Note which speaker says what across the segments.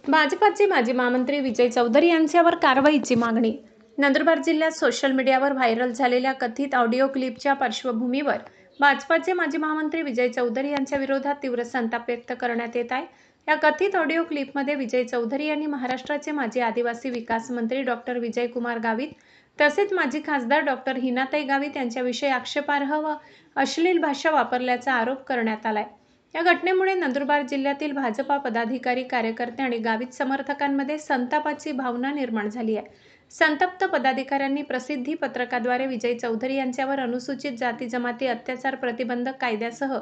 Speaker 1: भाजपाचे माजी महामंत्री विजय चौधरी यांच्यावर कारवाईची मागणी. नंदुरबार जिल्ह्यात सोशल मीडियावर व्हायरल झालेल्या कथित ऑडिओ क्लिपच्या पार्श्वभूमीवर भाजपाचे माजी महामंत्री विजय चौधरी यांच्या विरोधात तीव्र संताप व्यक्त करण्यात येत आहे. या कथित ऑडिओ क्लिपमध्ये विजय चौधरी यांनी महाराष्ट्राचे माजी आदिवासी विकास मंत्री डॉक्टर विजयकुमार गावित तसेच माजी खासदार डॉक्टर हिनाताई गावित यांच्याविषयी आक्षेपार्ह व अश्लील भाषा वापरल्याचा आरोप करण्यात आलाय. या घटनेमुळे नंदुरबार जिल्ह्यातील भाजपा पदाधिकारी, कार्यकर्ते आणि गावित समर्थकांमध्ये संतापाची भावना निर्माण झाली आहे. संतप्त पदाधिकाऱ्यांनी प्रसिद्धी पत्रकाद्वारे विजय चौधरी यांच्यावर अनुसूचित जाती जमाती अत्याचार प्रतिबंधक कायद्यासह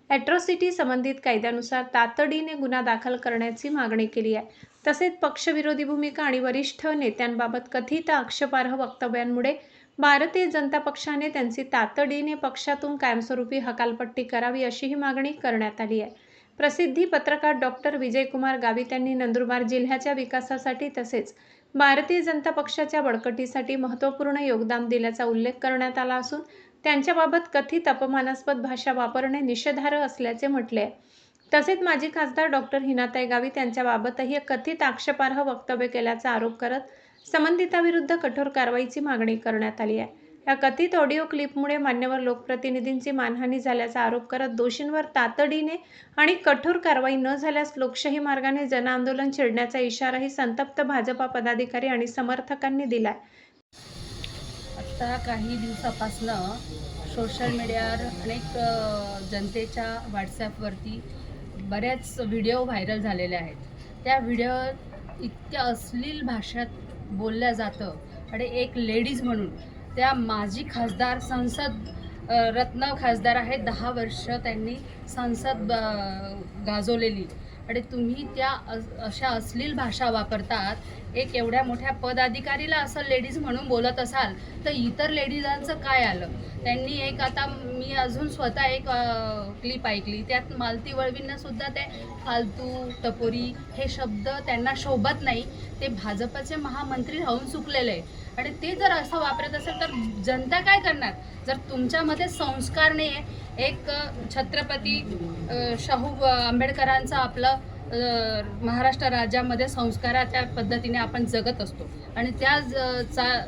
Speaker 1: ॲट्रॉसिटी संबंधित कायद्यानुसार तातडीने गुन्हा दाखल करण्याची मागणी केली आहे. तसेच पक्षविरोधी भूमिका आणि वरिष्ठ नेत्यांबाबत कथित आक्षेपार्ह वक्तव्यांमुळे भारतीय जनता पक्षाने त्यांची तातडीने पक्षातून कायमस्वरूपी हकालपट्टी करावी अशीही मागणी करण्यात आली आहे. प्रसिद्धी पत्रकार डॉक्टर विजयकुमार गावित यांनी नंदुरबार जिल्ह्याच्या विकासासाठी तसेच भारतीय जनता पक्षाच्या बळकटीसाठी महत्त्वपूर्ण योगदान दिल्याचा उल्लेख करण्यात आला असून त्यांच्याबाबत कथित अपमानास्पद भाषा वापरणे निषेधार्ह असल्याचे म्हटले आहे. तसेच माजी खासदार डॉक्टर हिनाताई गावित यांच्याबाबतही कथित आक्षेपार्ह वक्तव्य केल्याचा आरोप करत संबंधितांविरुद्ध कठोर कारवाईची मागणी करण्यात आली आहे. या कथित ऑडिओ क्लिपमुळे मान्यवर लोकप्रतिनिधींची मानहानी झाल्याचा आरोप करत दोषींवर तातडीने आणि कठोर कारवाई न झाल्यास लोकशाही मार्गाने जनआंदोलन छेडण्याचा इशाराही संतप्त भाजपा पदाधिकारी आणि समर्थकांनी दिलाय.
Speaker 2: आता काही दिवसापासनं सोशल मीडियावर अनेक जनतेच्या व्हॉट्सॲपवरती बऱ्याच व्हिडिओ व्हायरल झालेले आहेत. त्या व्हिडिओ इतक्या अश्लील भाषेत बोलल्या जातं आणि एक लेडीज म्हणून त्या माजी खासदार, संसद रत्न खासदार आहेत, 10 वर्ष त्यांनी संसद गाजवलेली आणि तुम्ही त्या अशा अश्लील भाषा वापरतात. एक एवढ्या मोठ्या पदाधिकारीला असं लेडीज म्हणून बोलत असाल तर इतर लेडीजांचं काय आलं? त्यांनी एक आता मी अजून स्वतः एक क्लिप ऐकली, त्यात मालती वळवींना सुद्धा ते फालतू, टपोरी हे शब्द त्यांना शोभत नाही. ते भाजपचे महामंत्री राहून चुकलेले आहे आणि ते जर असं वापरत असेल तर जनता काय करणार? जर तुमच्यामध्ये संस्कार नाही आहे, एक छत्रपती शाहू आंबेडकरांचा आपलं महाराष्ट्र राज्यामध्ये संस्काराच्या पद्धतीने आपण जगत असतो आणि त्या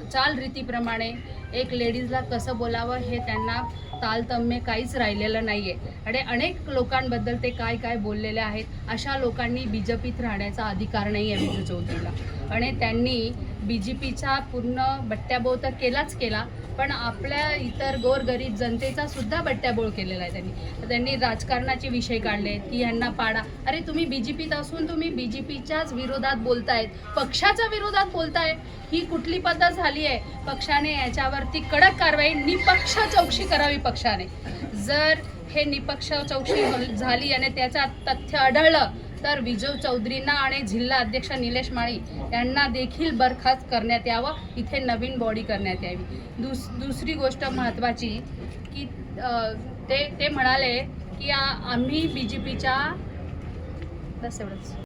Speaker 2: चालरीतीप्रमाणे एक लेडीजला कसं बोलावं हे त्यांना तालतम्य काहीच राहिलेलं नाही आहे आणि अनेक लोकांबद्दल ते काय बोललेले आहेत. अशा लोकांनी BJPत राहण्याचा अधिकार नाही आहे विजय चौधरीला आणि त्यांनी BJPचा पूर्ण बट्ट्याबोळ तर केलाच केला, पण आपल्या इतर गोरगरीब जनतेचा सुद्धा बट्ट्याबोळ केलेला आहे त्यांनी राजकारणाचे विषय काढले की यांना पाडा. अरे तुम्ही BJPत असून तुम्ही BJPच्याच विरोधात बोलतायत, पक्षाच्या विरोधात बोलताय. ही कुठली पद्धत झाली आहे? पक्षाने याच्यावरती कडक कारवाई, निपक्ष चौकशी करावी पक्षाने. जर हे निपक्ष चौकशी झाली आणि त्याचा तथ्य आढळलं तर विजय चौधरींना आणि जिल्हा अध्यक्ष निलेश माळी यांना देखील बरखास्त करण्यात यावं, इथे नवीन बॉडी करण्यात यावी. दुसरी गोष्ट महत्त्वाची की ते म्हणाले की आम्ही BJPच्या बस एवढंच.